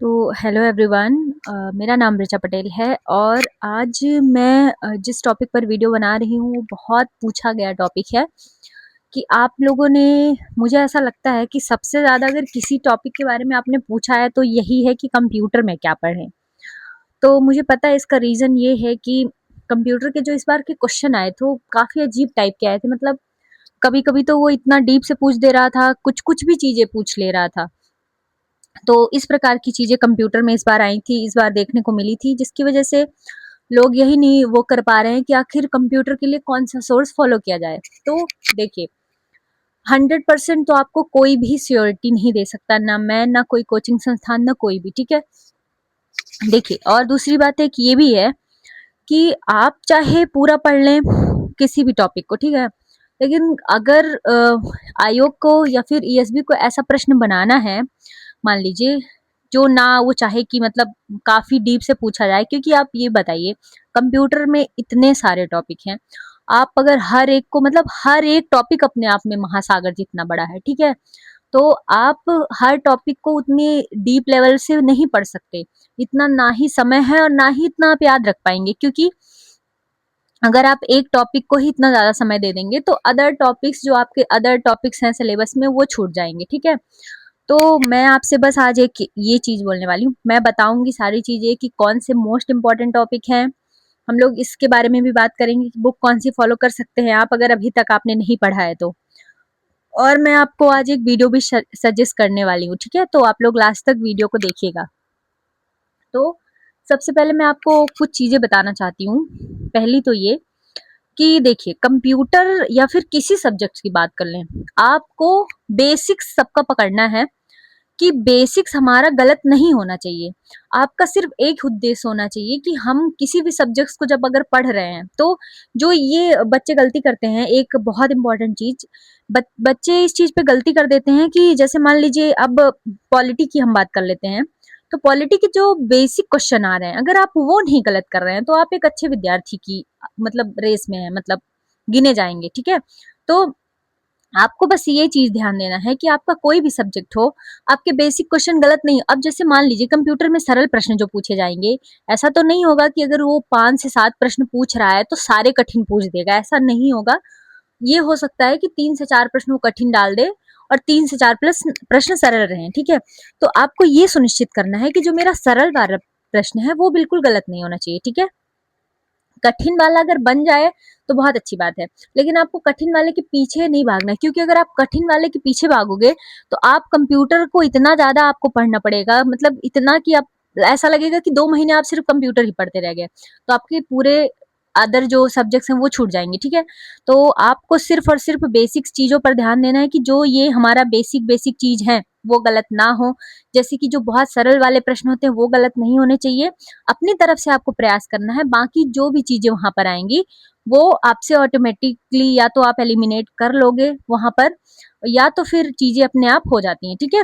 तो hello everyone. मेरा नाम ऋचा पटेल है और आज मैं जिस टॉपिक पर वीडियो बना रही हूँ वो बहुत पूछा गया टॉपिक है कि आप लोगों ने, मुझे ऐसा लगता है कि सबसे ज़्यादा अगर किसी टॉपिक के बारे में आपने पूछा है तो यही है कि कंप्यूटर में क्या पढ़ें। तो मुझे पता है इसका रीज़न ये है कि कंप्यूटर के जो इस बार के क्वेश्चन आए थे वो काफ़ी अजीब टाइप के आए थे। मतलब कभी कभी तो वो इतना डीप से पूछ दे रहा था, कुछ कुछ भी चीज़ें पूछ ले रहा था। तो इस प्रकार की चीजें कंप्यूटर में इस बार आई थी, इस बार देखने को मिली थी, जिसकी वजह से लोग यही नहीं वो कर पा रहे हैं कि आखिर कंप्यूटर के लिए कौन सा सोर्स फॉलो किया जाए। तो देखिए, 100% तो आपको कोई भी श्योरिटी नहीं दे सकता, ना मैं, ना कोई कोचिंग संस्थान, ना कोई भी। ठीक है, देखिए, और दूसरी बात एक ये भी है कि आप चाहे पूरा पढ़ लें किसी भी टॉपिक को, ठीक है, लेकिन अगर आयोग को या फिर ईएसबी को ऐसा प्रश्न बनाना है, मान लीजिए, जो ना वो चाहे कि मतलब काफी डीप से पूछा जाए, क्योंकि आप ये बताइए, कंप्यूटर में इतने सारे टॉपिक हैं, आप अगर हर एक को, मतलब हर एक टॉपिक अपने आप में महासागर जितना बड़ा है, ठीक है, तो आप हर टॉपिक को उतनी डीप लेवल से नहीं पढ़ सकते। इतना ना ही समय है और ना ही इतना आप याद रख पाएंगे, क्योंकि अगर आप एक टॉपिक को ही इतना ज्यादा समय दे देंगे तो अदर टॉपिक्स, जो आपके अदर टॉपिक्स हैं सिलेबस में, वो छूट जाएंगे। ठीक है, तो मैं आपसे बस आज एक ये चीज बोलने वाली हूँ, मैं बताऊंगी सारी चीजें कि कौन से मोस्ट इंपॉर्टेंट टॉपिक हैं। हम लोग इसके बारे में भी बात करेंगे कि बुक कौन सी फॉलो कर सकते हैं आप, अगर अभी तक आपने नहीं पढ़ा है तो। और मैं आपको आज एक वीडियो भी सजेस्ट करने वाली हूँ, ठीक है, तो आप लोग लास्ट तक वीडियो को देखिएगा। तो सबसे पहले मैं आपको कुछ चीजें बताना चाहती हूँ। पहली तो ये कि देखिए, कंप्यूटर या फिर किसी सब्जेक्ट की बात कर लें, आपको बेसिक्स सबका पकड़ना है कि बेसिक्स हमारा गलत नहीं होना चाहिए। आपका सिर्फ एक उद्देश्य होना चाहिए कि हम किसी भी सब्जेक्ट्स को जब अगर पढ़ रहे हैं तो जो ये बच्चे गलती करते हैं, एक बहुत इंपॉर्टेंट चीज, बच्चे इस चीज पे गलती कर देते हैं कि जैसे मान लीजिए अब पॉलिटी की हम बात कर लेते हैं, तो पॉलिटी के जो बेसिक क्वेश्चन आ रहे हैं, अगर आप वो नहीं गलत कर रहे हैं तो आप एक अच्छे विद्यार्थी की मतलब रेस में है, मतलब गिने जाएंगे। ठीक है, तो आपको बस ये चीज ध्यान देना है कि आपका कोई भी सब्जेक्ट हो, आपके बेसिक क्वेश्चन गलत नहीं। अब जैसे मान लीजिए कंप्यूटर में सरल प्रश्न जो पूछे जाएंगे, ऐसा तो नहीं होगा कि अगर वो 5 से 7 प्रश्न पूछ रहा है तो सारे कठिन पूछ देगा, ऐसा नहीं होगा। ये हो सकता है कि 3 से 4 प्रश्न वो कठिन डाल दे और 3 से 4 प्लस प्रश्न सरल रहे। ठीक है, तो आपको ये सुनिश्चित करना है कि जो मेरा सरल वाला प्रश्न है वो बिल्कुल गलत नहीं होना चाहिए। ठीक है, कठिन वाला अगर बन जाए तो बहुत अच्छी बात है, लेकिन आपको कठिन वाले के पीछे नहीं भागना है, क्योंकि अगर आप कठिन वाले के पीछे भागोगे तो आप कंप्यूटर को इतना ज्यादा आपको पढ़ना पड़ेगा, मतलब इतना कि आप, ऐसा लगेगा कि 2 महीने आप सिर्फ कंप्यूटर ही पढ़ते रह गए, तो आपके पूरे अदर जो सब्जेक्ट्स हैं वो छूट जाएंगे। ठीक है, तो आपको सिर्फ और सिर्फ बेसिक्स चीजों पर ध्यान देना है कि जो ये हमारा बेसिक बेसिक चीज है वो गलत ना हो। जैसे कि जो बहुत सरल वाले प्रश्न होते हैं वो गलत नहीं होने चाहिए, अपनी तरफ से आपको प्रयास करना है। बाकी जो भी चीजें वहां पर आएंगी वो आपसे ऑटोमेटिकली या तो आप एलिमिनेट कर लोगे वहां पर, या तो फिर चीजें अपने आप हो जाती हैं। ठीक है,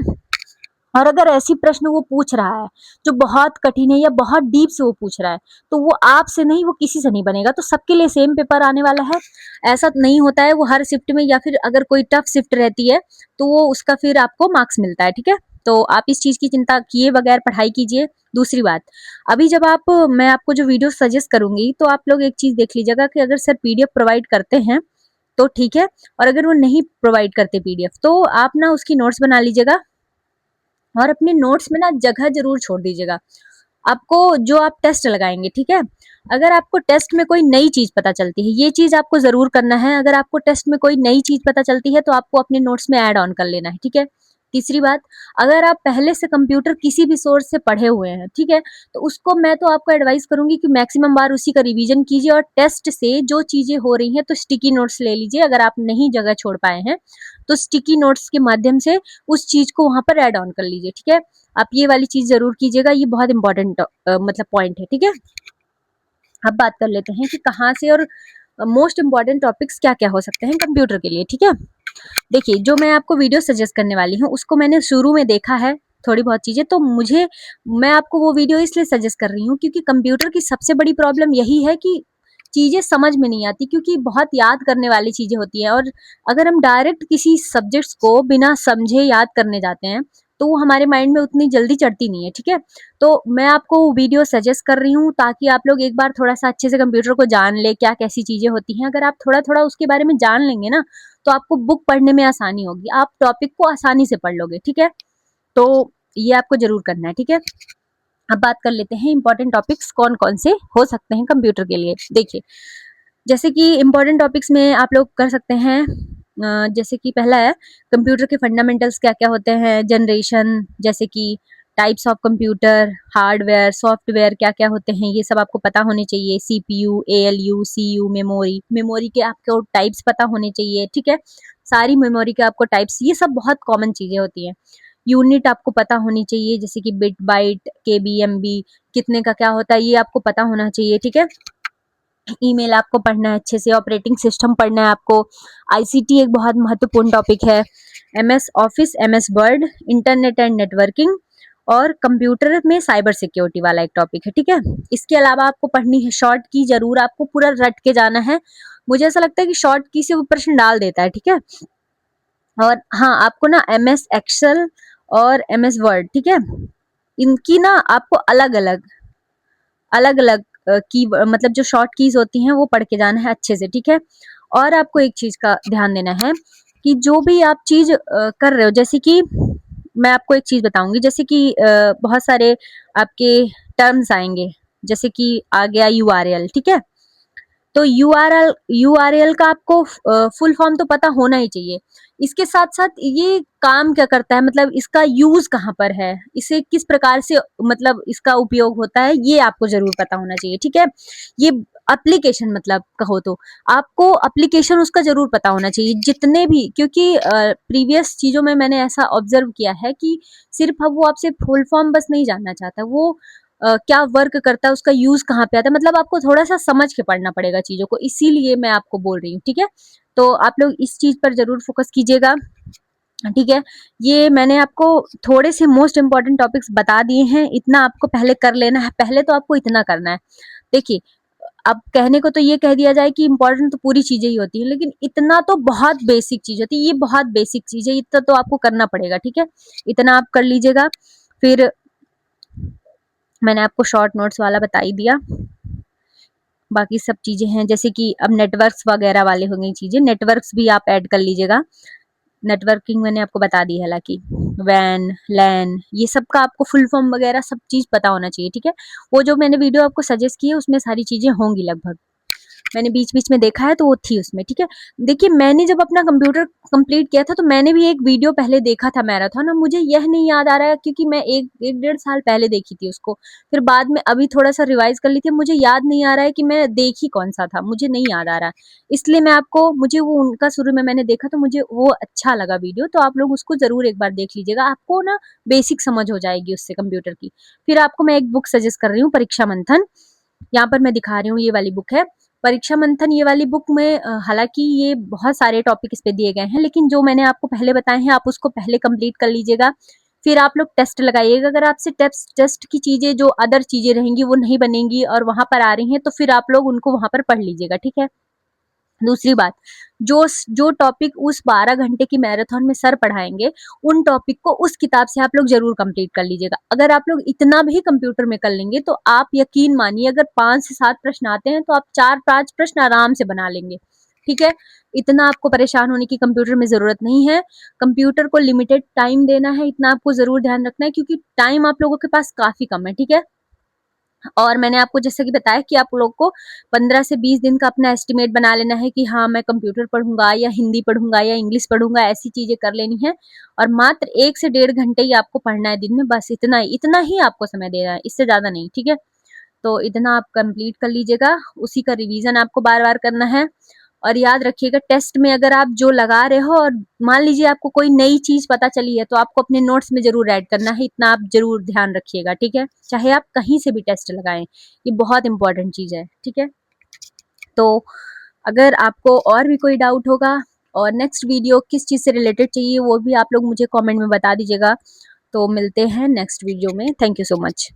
और अगर ऐसी प्रश्न वो पूछ रहा है जो बहुत कठिन है या बहुत डीप से वो पूछ रहा है, तो वो आपसे नहीं, वो किसी से नहीं बनेगा। तो सबके लिए सेम पेपर आने वाला है, ऐसा नहीं होता है। वो हर शिफ्ट में, या फिर अगर कोई टफ शिफ्ट रहती है तो वो उसका फिर आपको मार्क्स मिलता है। ठीक है, तो आप इस चीज की चिंता किए बगैर पढ़ाई कीजिए। दूसरी बात, अभी जब आप, मैं आपको जो वीडियो सजेस्ट करूंगी तो आप लोग एक चीज देख लीजिएगा कि अगर सर पीडीएफ प्रोवाइड करते हैं तो ठीक है, और अगर वो नहीं प्रोवाइड करते पीडीएफ तो आप ना उसकी नोट्स बना लीजिएगा और अपने नोट्स में ना जगह जरूर छोड़ दीजिएगा। आपको जो आप टेस्ट लगाएंगे, ठीक है, अगर आपको टेस्ट में कोई नई चीज पता चलती है, ये चीज आपको जरूर करना है, अगर आपको टेस्ट में कोई नई चीज पता चलती है तो आपको अपने नोट्स में ऐड ऑन कर लेना है। ठीक है, तीसरी बात, अगर आप पहले से कंप्यूटर किसी भी सोर्स से पढ़े हुए हैं, ठीक है, तो उसको मैं तो आपको एडवाइस करूंगी कि मैक्सिमम बार उसी का रिवीजन कीजिए, और टेस्ट से जो चीजें हो रही हैं तो स्टिकी नोट्स ले लीजिए। अगर आप नहीं जगह छोड़ पाए हैं तो स्टिकी नोट्स के माध्यम से उस चीज को वहां पर ऐड ऑन कर लीजिए। ठीक है, आप ये वाली चीज जरूर कीजिएगा, ये बहुत इंपॉर्टेंट मतलब पॉइंट है। ठीक है, अब बात कर लेते हैं कि कहाँ से और मोस्ट इंपॉर्टेंट टॉपिक्स क्या क्या हो सकते हैं कंप्यूटर के लिए। ठीक है, देखिए, जो मैं आपको वीडियो सजेस्ट करने वाली हूँ उसको मैंने शुरू में देखा है थोड़ी बहुत चीजें, तो मुझे, मैं आपको वो वीडियो इसलिए सजेस्ट कर रही हूँ क्योंकि कंप्यूटर की सबसे बड़ी प्रॉब्लम यही है कि चीजें समझ में नहीं आती, क्योंकि बहुत याद करने वाली चीजें होती हैं, और अगर हम डायरेक्ट किसी सब्जेक्ट्स को बिना समझे याद करने जाते हैं तो वो हमारे माइंड में उतनी जल्दी चढ़ती नहीं है, ठीक है। तो मैं आपको वीडियो सजेस्ट कर रही हूँ ताकि आप लोग एक बार थोड़ा सा अच्छे से कंप्यूटर को जान ले, क्या कैसी चीजें होती हैं। अगर आप थोड़ा थोड़ा उसके बारे में जान लेंगे ना, तो आपको बुक पढ़ने में आसानी होगी, आप टॉपिक को आसानी से पढ़ लोगे, ठीक है। तो ये आपको जरूर करना है, ठीक है। अब बात कर लेते हैं इंपॉर्टेंट टॉपिक्स कौन कौन से हो सकते हैं कंप्यूटर के लिए। देखिए, जैसे कि इंपॉर्टेंट टॉपिक्स में आप लोग कर सकते हैं, जैसे कि पहला है कंप्यूटर के फंडामेंटल्स क्या क्या होते हैं, जनरेशन, जैसे कि types of computer, hardware, software क्या क्या होते हैं, ये सब आपको पता होने चाहिए। CPU, ALU, CU, memory, memory के आपको टाइप्स पता होने चाहिए, ठीक है। सारी मेमोरी के आपको टाइप्स, ये सब बहुत कॉमन चीजें होती हैं। यूनिट आपको पता होनी चाहिए, जैसे कि बिट, बाइट, केबी, एमबी, कितने का क्या होता है, ये आपको पता होना चाहिए, ठीक है। ईमेल आपको पढ़ना है अच्छे से, ऑपरेटिंग सिस्टम पढ़ना है आपको। आईसीटी एक बहुत महत्वपूर्ण टॉपिक है। MS office, MS word, internet and networking, और कंप्यूटर में साइबर सिक्योरिटी वाला एक टॉपिक है, ठीक है। इसके अलावा आपको पढ़नी है शॉर्ट की, जरूर आपको पूरा रट के जाना है। मुझे ऐसा लगता है कि शॉर्ट की से वो प्रश्न डाल देता है, ठीक है। और हाँ, आपको ना एमएस एक्सेल और एमएस वर्ड, ठीक है, इनकी ना आपको अलग अलग की, मतलब जो शॉर्ट कीज होती हैं वो पढ़ के जाना है अच्छे से, ठीक है। और आपको एक चीज का ध्यान देना है कि जो भी आप चीज कर रहे हो, जैसे कि मैं आपको एक चीज बताऊंगी, जैसे कि बहुत सारे आपके टर्म्स आएंगे, जैसे कि आ गया यूआरएल, ठीक है। तो यूआरएल का आपको फुल फॉर्म तो पता होना ही चाहिए। इसके साथ साथ ये काम क्या करता है, मतलब इसका यूज कहाँ पर है, इसे किस प्रकार से, मतलब इसका उपयोग होता है, ये आपको जरूर पता होना चाहिए, ठीक है। ये एप्लीकेशन, मतलब कहो तो आपको एप्लीकेशन उसका जरूर पता होना चाहिए, जितने भी, क्योंकि प्रीवियस चीजों में मैंने ऐसा ऑब्जर्व किया है कि सिर्फ अब वो आपसे फुल फॉर्म बस नहीं जानना चाहता, वो क्या वर्क करता है, उसका यूज कहाँ पे आता है, मतलब आपको थोड़ा सा समझ के पढ़ना पड़ेगा चीजों को, इसीलिए मैं आपको बोल रही हूँ, ठीक है। तो आप लोग इस चीज पर जरूर फोकस कीजिएगा, ठीक है। ये मैंने आपको थोड़े से मोस्ट इंपॉर्टेंट टॉपिक्स बता दिए हैं, इतना आपको पहले कर लेना है, पहले तो आपको इतना करना है। देखिए, अब कहने को तो ये कह दिया जाए कि इंपॉर्टेंट तो पूरी चीजें ही होती है, लेकिन इतना तो बहुत बेसिक चीज होती है, ये बहुत बेसिक चीज है, इतना तो आपको करना पड़ेगा, ठीक है। इतना आप कर लीजिएगा। फिर मैंने आपको शॉर्ट नोट्स वाला बता ही दिया, बाकी सब चीजें हैं, जैसे कि अब नेटवर्क्स वगैरह वाले होंगे चीजें, नेटवर्क्स भी आप ऐड कर लीजिएगा। नेटवर्किंग मैंने आपको बता दी है, हालांकि वैन, लैन, ये सब का आपको फुल फॉर्म वगैरह सब चीज पता होना चाहिए, ठीक है। वो जो मैंने वीडियो आपको सजेस्ट की है उसमें सारी चीजें होंगी लगभग, मैंने बीच बीच में देखा है तो वो थी उसमें, ठीक है। देखिए, मैंने जब अपना कंप्यूटर कंप्लीट किया था तो मैंने भी एक वीडियो पहले देखा था मैराथन, और मुझे यह नहीं याद आ रहा है क्योंकि मैं एक एक डेढ़ साल पहले देखी थी उसको, फिर बाद में अभी थोड़ा सा रिवाइज कर ली थी, मुझे याद नहीं आ रहा है कि मैं देखी कौन सा था, मुझे नहीं याद आ रहा, इसलिए मैं आपको, मुझे वो उनका शुरू में मैंने देखा तो मुझे वो अच्छा लगा वीडियो, तो आप लोग उसको जरूर एक बार देख लीजिएगा, आपको ना बेसिक समझ हो जाएगी उससे कंप्यूटर की। फिर आपको मैं एक बुक सजेस्ट कर रही हूँ, परीक्षा मंथन, यहाँ पर मैं दिखा रही हूँ, ये वाली बुक है परीक्षा मंथन। ये वाली बुक में हालांकि ये बहुत सारे टॉपिक इस पे दिए गए हैं, लेकिन जो मैंने आपको पहले बताए हैं आप उसको पहले कंप्लीट कर लीजिएगा, फिर आप लोग टेस्ट लगाइएगा। अगर आपसे टेस्ट की चीजें, जो अदर चीजें रहेंगी वो नहीं बनेंगी और वहां पर आ रही हैं, तो फिर आप लोग उनको वहां पर पढ़ लीजिएगा, ठीक है। दूसरी बात, जो जो टॉपिक उस 12 घंटे की मैराथन में सर पढ़ाएंगे, उन टॉपिक को उस किताब से आप लोग जरूर कंप्लीट कर लीजिएगा। अगर आप लोग इतना भी कंप्यूटर में कर लेंगे तो आप यकीन मानिए, अगर 5 से 7 प्रश्न आते हैं तो आप 4-5 प्रश्न आराम से बना लेंगे, ठीक है। इतना आपको परेशान होने की कंप्यूटर में जरूरत नहीं है। कंप्यूटर को लिमिटेड टाइम देना है, इतना आपको जरूर ध्यान रखना है, क्योंकि टाइम आप लोगों के पास काफी कम है, ठीक है। और मैंने आपको जैसे कि बताया कि आप लोग को 15 से 20 दिन का अपना एस्टिमेट बना लेना है कि हाँ, मैं कंप्यूटर पढ़ूंगा या हिंदी पढ़ूंगा या इंग्लिश पढ़ूंगा, ऐसी चीजें कर लेनी है। और मात्र 1 से 1.5 घंटे ही आपको पढ़ना है दिन में, बस इतना ही आपको समय देना है, इससे ज्यादा नहीं, ठीक है। तो इतना आप कंप्लीट कर लीजिएगा, उसी का रिवीजन आपको बार बार करना है। और याद रखिएगा, टेस्ट में अगर आप जो लगा रहे हो और मान लीजिए आपको कोई नई चीज पता चली है, तो आपको अपने नोट्स में जरूर ऐड करना है, इतना आप जरूर ध्यान रखिएगा, ठीक है। चाहे आप कहीं से भी टेस्ट लगाएं, ये बहुत इंपॉर्टेंट चीज है, ठीक है। तो अगर आपको और भी कोई डाउट होगा और नेक्स्ट वीडियो किस चीज से रिलेटेड चाहिए, वो भी आप लोग मुझे कमेंट में बता दीजिएगा। तो मिलते हैं नेक्स्ट वीडियो में। Thank you so much.